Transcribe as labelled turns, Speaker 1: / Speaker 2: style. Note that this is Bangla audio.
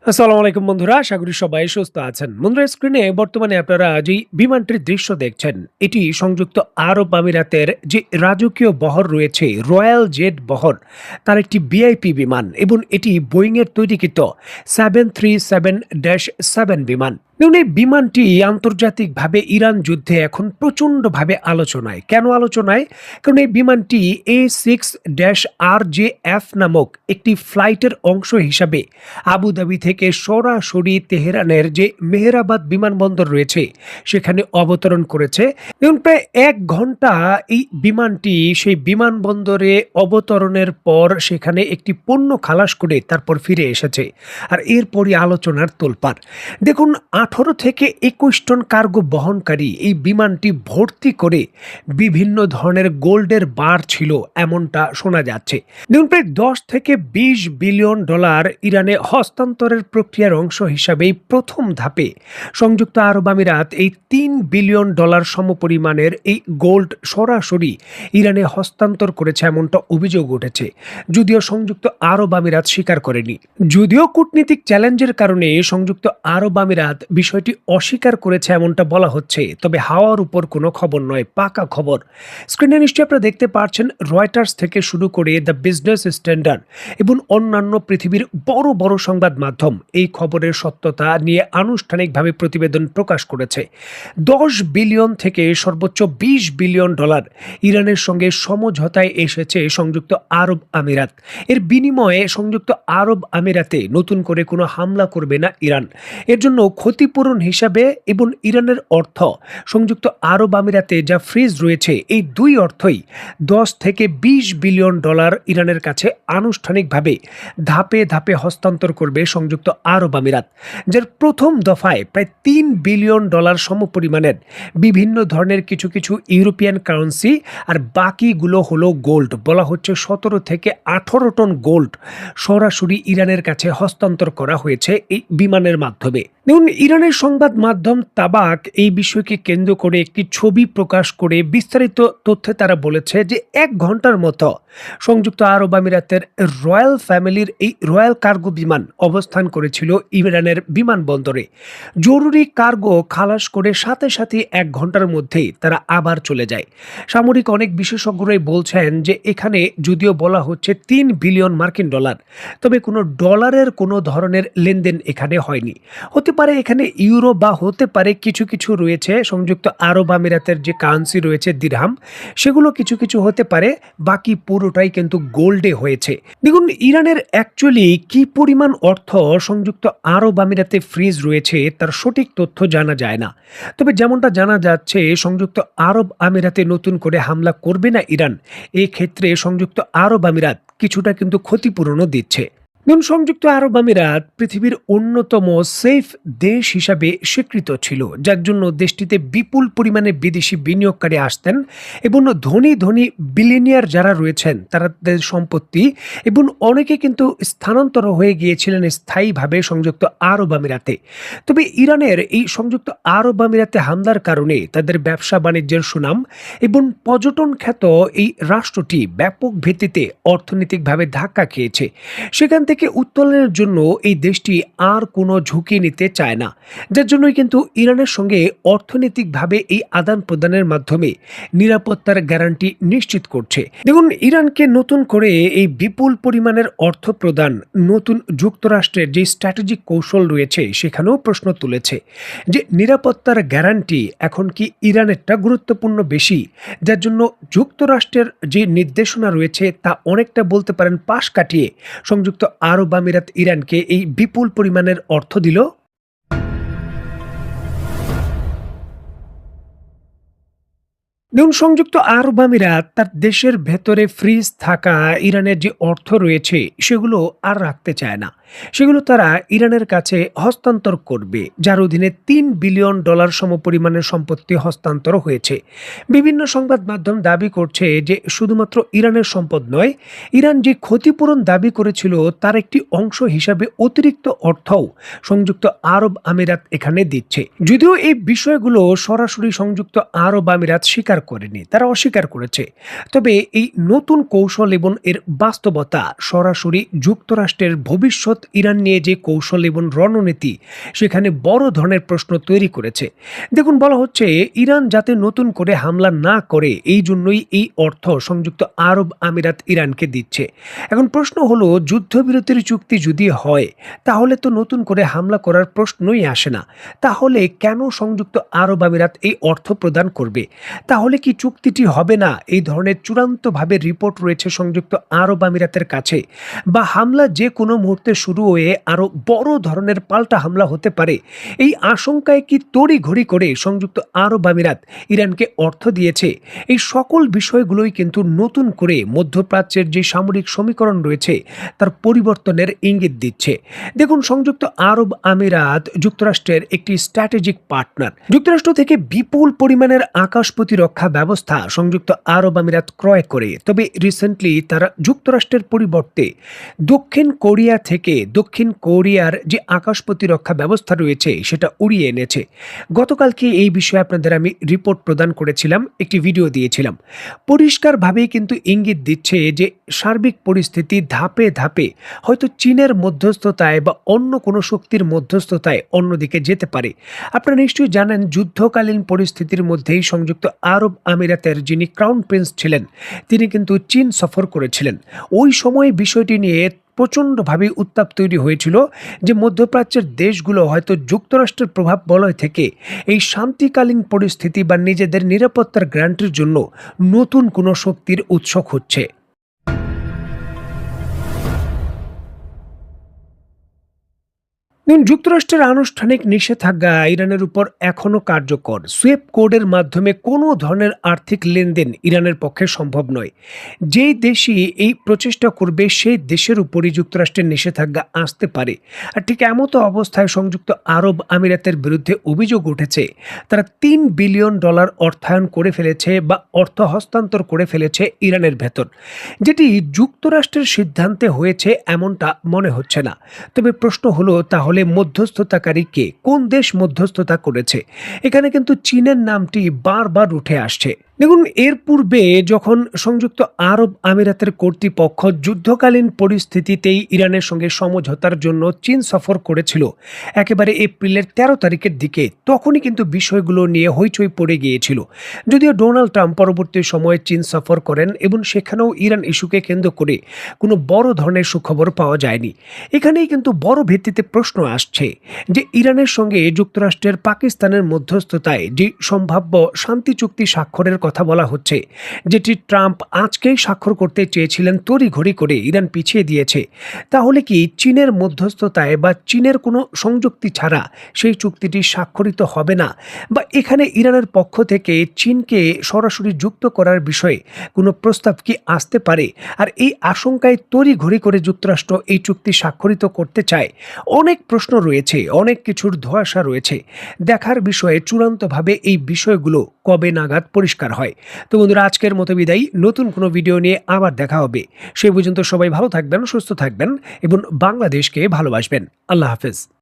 Speaker 1: আসসালামু আলাইকুম বন্ধুরা, আশা করি সবাই সুস্থ আছেন। বন্ধুরা, স্ক্রিনে বর্তমানে আপনারা যেই বিমানটির দৃশ্য দেখছেন, এটি সংযুক্ত আরব আমিরাতের যে রাজকীয় বহর রয়েছে, রয়্যাল জেট বহর, তার একটি ভিআইপি বিমান এবং এটি বোয়িং এর তৈরিকৃত 737-7 বিমান। দেখুন, এই বিমানটি আন্তর্জাতিকভাবে ইরান যুদ্ধে এখন প্রচণ্ডভাবে আলোচনায়। কেন আলোচনায়? কারণ এই বিমানটি A6-RJF নামক একটি ফ্লাইটের অংশ হিসাবে আবুধাবি থেকে সরাসরি তেহরানের যে মেহেরাবাদ বিমানবন্দর রয়েছে সেখানে অবতরণ করেছে এবং প্রায় 1 ঘন্টা এই বিমানটি সেই বিমানবন্দরে অবতরণের পর সেখানে একটি পণ্য খালাস করে তারপর ফিরে এসেছে। আর এরপরই আলোচনার তোলপাড়। দেখুন, 18 থেকে 21 টন কার্গো বহনকারী এই বিমানটি ভর্তি করে বিভিন্ন ধরনের গোল্ডের বার ছিল এমনটা শোনা যাচ্ছে। দেখুন, প্রায় 10 থেকে 20 বিলিয়ন ডলার ইরানে হস্তান্তরের প্রক্রিয়ার অংশ হিসাবেই প্রথম ধাপে সংযুক্ত আরব আমিরাত এই 3 বিলিয়ন ডলার সমপরিমাণের এই গোল্ড সরাসরি ইরানে হস্তান্তর করেছে এমনটা অভিযোগ উঠেছে, যদিও সংযুক্ত আরব আমিরাত স্বীকার করেনি। যদিও কূটনীতিক চ্যালেঞ্জের কারণে সংযুক্ত আরব আমিরাত বিষয়টি অস্বীকার করেছে এমনটা বলা হচ্ছে, তবে হাওয়ার উপর কোনো খবর নয়, পাকা খবর। স্ক্রিনে নিশ্চয়ই আপনারা দেখতে পাচ্ছেন, রয়টার্স থেকে শুরু করে দ্য বিজনেস স্ট্যান্ডার্ড এবং অন্যান্য পৃথিবীর বড় বড় সংবাদ মাধ্যম এই খবরের সত্যতা নিয়ে আনুষ্ঠানিকভাবে প্রতিবেদন প্রকাশ করেছে। 10 বিলিয়ন থেকে সর্বোচ্চ 20 বিলিয়ন ডলার ইরানের সঙ্গে সমঝোতায় এসেছে সংযুক্ত আরব আমিরাত। এর বিনিময়ে সংযুক্ত আরব আমিরাতে নতুন করে কোনো হামলা করবে না ইরান। এর জন্য ক্ষতিপূরণ হিসাবে এবং ইরানের অর্থ সংযুক্ত আরব আমিরাতে যা ফ্রিজ রয়েছে, এই দুই অর্থই 10 থেকে 20 বিলিয়ন ডলার ইরানের কাছে আনুষ্ঠানিকভাবে ধাপে ধাপে হস্তান্তর করবে সংযুক্ত আরব আমিরাত, যার প্রথম দফায় প্রায় 3 বিলিয়ন ডলার সমপরিমাণের বিভিন্ন ধরনের কিছু কিছু ইউরোপিয়ান কারেন্সি আর বাকিগুলো হলো গোল্ড। বলা হচ্ছে 17 থেকে 18 টন গোল্ড সরাসরি ইরানের কাছে হস্তান্তর করা হয়েছে এই বিমানের মাধ্যমে। দেখুন, ইরানের সংবাদ মাধ্যম তাবাক এই বিষয়কে কেন্দ্র করে একটি ছবি প্রকাশ করে বিস্তারিত তথ্যে তারা বলেছে যে 1 ঘন্টার মতো সংযুক্ত আরব আমিরাতের রয়্যাল ফ্যামিলির এই রয়্যাল কার্গো বিমান অবস্থান করেছিল ইরানের বিমানবন্দরে। জরুরি কার্গো খালাস করে সাথে সাথে 1 ঘন্টার মধ্যেই তারা আবার চলে যায়। সামরিক অনেক বিশেষজ্ঞরাই বলছেন যে এখানে যদিও বলা হচ্ছে 3 বিলিয়ন মার্কিন ডলার, তবে কোনো ডলারের কোনো ধরনের লেনদেন এখানে হয়নি। হতে পারে এখানে ইউরো বা হতে পারে কিছু কিছু রয়েছে সংযুক্ত আরব আমিরাতের যে কারেন্সি রয়েছে দিরহাম, সেগুলো কিছু কিছু হতে পারে, বাকি পুরোটাই কিন্তু গোল্ডে হয়েছে। দেখুন, ইরানের অ্যাকচুয়ালি কি পরিমাণ অর্থ সংযুক্ত আরব আমিরাতে ফ্রিজ রয়েছে তার সঠিক তথ্য জানা যায় না, তবে যেমনটা জানা যাচ্ছে সংযুক্ত আরব আমিরাতে নতুন করে হামলা করবে না ইরান। এই ক্ষেত্রে সংযুক্ত আরব আমিরাত কিছুটা কিন্তু ক্ষতিপূরণও দিচ্ছে। দেখুন, সংযুক্ত আরব আমিরাত পৃথিবীর অন্যতম সেফ দেশ হিসাবে স্বীকৃত ছিল, যার জন্য দেশটিতে বিপুল পরিমাণে বিদেশি বিনিয়োগকারী আসতেন এবং ধনী ধনী বিলিনিয়ার যারা রয়েছেন তাদের সম্পত্তি এবং অনেকে কিন্তু স্থানান্তর হয়ে গিয়েছিলেন স্থায়ীভাবে সংযুক্ত আরব আমিরাতে। তবে ইরানের এই সংযুক্ত আরব আমিরাতে হামলার কারণে তাদের ব্যবসা বাণিজ্যের সুনাম এবং পর্যটন খ্যাত এই রাষ্ট্রটি ব্যাপক ভিত্তিতে অর্থনৈতিকভাবে ধাক্কা খেয়েছে। সেখান থেকে উত্তোলনের জন্য এই দেশটি আর কোনো ঝুঁকি নিতে চায় না, যার জন্যই কিন্তু ইরানের সঙ্গে অর্থনৈতিকভাবে এই আদান প্রদানের মাধ্যমে নিরাপত্তার গ্যারান্টি নিশ্চিত করছে। দেখুন, ইরানকে নতুন করে এই বিপুল পরিমাণের অর্থ প্রদান নতুন যুক্তরাষ্ট্রের যে স্ট্র্যাটেজিক কৌশল রয়েছে সেখানেও প্রশ্ন তুলেছে যে নিরাপত্তার গ্যারান্টি এখন কি ইরানেরটা গুরুত্বপূর্ণ বেশি, যার জন্য যুক্তরাষ্ট্রের যে নির্দেশনা রয়েছে তা অনেকটা বলতে পারেন পাশ কাটিয়ে সংযুক্ত আরব আমিরাত ইরানকে এই বিপুল পরিমাণের অর্থ দিল। দেখুন, সংযুক্ত আরব আমিরাত তার দেশের ভেতরে ফ্রিজ থাকা ইরানের যে অর্থ রয়েছে সেগুলো আর রাখতে চায় না, সেগুলো তারা ইরানের কাছে হস্তান্তর করবে, যার অধীনে 3 বিলিয়ন ডলার সমপরিমাণের সম্পত্তি হস্তান্তর হয়েছে। বিভিন্ন সংবাদ মাধ্যম দাবি করছে যে শুধুমাত্র ইরানের সম্পদ নয়, ইরান যে ক্ষতিপূরণ দাবি করেছিল তার একটি অংশ হিসাবে অতিরিক্ত অর্থও সংযুক্ত আরব আমিরাত এখানে দিচ্ছে। যদিও এই বিষয়গুলো সরাসরি সংযুক্ত আরব আমিরাত স্বীকার করেনি, তারা অস্বীকার করেছে। তবে এই নতুন কৌশল এবং এর বাস্তবতা সরাসরি যুক্তরাষ্ট্রের ভবিষ্যৎ ইরান নিয়ে যে কৌশল এবং রণনীতি, সেখানে বড় ধরনের প্রশ্ন তৈরি করেছে। দেখুন, বলা হচ্ছে ইরান যাতে নতুন করে হামলা না করে এই জন্যই এই অর্থ সংযুক্ত আরব আমিরাত ইরানকে দিচ্ছে। এখন প্রশ্ন হলো, যুদ্ধবিরতির চুক্তি যদি হয় তাহলে তো নতুন করে হামলা করার প্রশ্নই আসে না। তাহলে কেন সংযুক্ত আরব আমিরাত এই অর্থ প্রদান করবে? তাহলে কি চুক্তিটি হবে না? এই ধরনের চূড়ান্তভাবে রিপোর্ট রয়েছে সংযুক্ত আরব আমিরাতের কাছে, বা হামলা যে কোনো মুহূর্তে শুরু হয়ে আরো বড় ধরনের পাল্টা হামলা হতে পারে, এই আশঙ্কায় কি তড়িঘড়ি করে সংযুক্ত আরব আমিরাত ইরানকে অর্থ দিয়েছে? এই সকল বিষয়গুলোই কিন্তু নতুন করে মধ্যপ্রাচ্যের যে সামরিক সমীকরণ রয়েছে তার পরিবর্তনের ইঙ্গিত দিচ্ছে। দেখুন, সংযুক্ত আরব আমিরাত যুক্তরাষ্ট্রের একটি স্ট্র্যাটেজিক পার্টনার। যুক্তরাষ্ট্র থেকে বিপুল পরিমাণের আকাশ প্রতিরক্ষা ব্যবস্থা সংযুক্ত আরব আমিরাত ক্রয় করে। তবে রিসেন্টলি তারা যুক্তরাষ্ট্রের পরিবর্তে দক্ষিণ কোরিয়ার যে আকাশ প্রতিরক্ষা ব্যবস্থা রয়েছে সেটা উড়িয়ে এনেছে। গতকালকে এই বিষয়ে আপনাদের আমি রিপোর্ট প্রদান করেছিলাম, একটি ভিডিও দিয়েছিলাম। পরিষ্কারভাবেই কিন্তু ইঙ্গিত দিচ্ছে যে সার্বিক পরিস্থিতি ধাপে ধাপে হয়তো চীনের মধ্যস্থতায় বা অন্য কোনো শক্তির মধ্যস্থতায় অন্যদিকে যেতে পারে। আপনারা নিশ্চয়ই জানেন, যুদ্ধকালীন পরিস্থিতির মধ্যেই সংযুক্ত আরব আমিরাতের যিনি ক্রাউন প্রিন্স ছিলেন তিনি কিন্তু চীন সফর করেছিলেন। ওই সময় বিষয়টি নিয়ে প্রচণ্ডভাবে উত্তাপ তৈরি হয়েছিল যে মধ্যপ্রাচ্যের দেশগুলো হয়তো যুক্তরাষ্ট্রের প্রভাব বলয় থেকে এই শান্তিকালীন পরিস্থিতি বা নিজেদের নিরাপত্তার গ্যারান্টির জন্য নতুন কোনো শক্তির উৎস খুঁজছে। যুক্তরাষ্ট্রের আনুষ্ঠানিক নিষেধাজ্ঞা ইরানের উপর এখনও কার্যকর। সুয়েপ কোডের মাধ্যমে কোনো ধরনের আর্থিক লেনদেন ইরানের পক্ষে সম্ভব নয়। যেই দেশই এই প্রচেষ্টা করবে সেই দেশের উপরই যুক্তরাষ্ট্রের নিষেধাজ্ঞা আসতে পারে। আর ঠিক এমতো অবস্থায় সংযুক্ত আরব আমিরাতের বিরুদ্ধে অভিযোগ উঠেছে তারা $3 বিলিয়ন অর্থায়ন করে ফেলেছে বা অর্থ হস্তান্তর করে ফেলেছে ইরানের ভেতর, যেটি যুক্তরাষ্ট্রের সিদ্ধান্তে হয়েছে এমনটা মনে হচ্ছে না। তবে প্রশ্ন হলো, তাহলে মধ্যস্থতাকারী কে? কোন দেশ মধ্যস্থতা করেছে? এখানে কিন্তু চীনের নামটি বারবার উঠে আসছে। দেখুন, এর পূর্বে যখন সংযুক্ত আরব আমিরাতের কর্তৃপক্ষ যুদ্ধকালীন পরিস্থিতিতেই ইরানের সঙ্গে সমঝোতার জন্য চীন সফর করেছিল একেবারে এপ্রিলের 13 তারিখের দিকে, তখনই কিন্তু বিষয়গুলো নিয়ে হইচই পড়ে গিয়েছিল। যদিও ডোনাল্ড ট্রাম্প পরবর্তী সময়ে চীন সফর করেন এবং সেখানেও ইরান ইস্যুকে কেন্দ্র করে কোনো বড় ধরনের সুখবর পাওয়া যায়নি। এখানেই কিন্তু বড় ভিত্তিতে প্রশ্ন আসছে যে ইরানের সঙ্গে যুক্তরাষ্ট্রের পাকিস্তানের মধ্যস্থতায় যে সম্ভাব্য শান্তি চুক্তি স্বাক্ষরের কথা বলা হচ্ছে, যেটি ট্রাম্প আজকেই স্বাক্ষর করতে চেয়েছিলেন, তড়িঘড়ি করে ইরান পিছিয়ে দিয়েছে। তাহলে কি চীনের মধ্যস্থতায় বা চীনের কোনো সংযুক্তি ছাড়া সেই চুক্তিটি স্বাক্ষরিত হবে না? বা এখানে ইরানের পক্ষ থেকে চীনকে সরাসরি যুক্ত করার বিষয়ে কোনো প্রস্তাব কি আসতে পারে? আর এই আশঙ্কায় তড়িঘড়ি করে যুক্তরাষ্ট্র এই চুক্তি স্বাক্ষরিত করতে চায়। অনেক প্রশ্ন রয়েছে, অনেক কিছুর ধোঁয়াশা রয়েছে। দেখার বিষয়ে চূড়ান্তভাবে এই বিষয়গুলো কবে নাগাদ পরিষ্কার হয়। তো বন্ধুরা, আজকের মতো বিদায়। নতুন কোনো ভিডিও নিয়ে আবার দেখা হবে। সেই পর্যন্ত সবাই ভালো থাকবেন, সুস্থ থাকবেন এবং বাংলাদেশকে ভালোবাসবেন। আল্লাহ হাফেজ।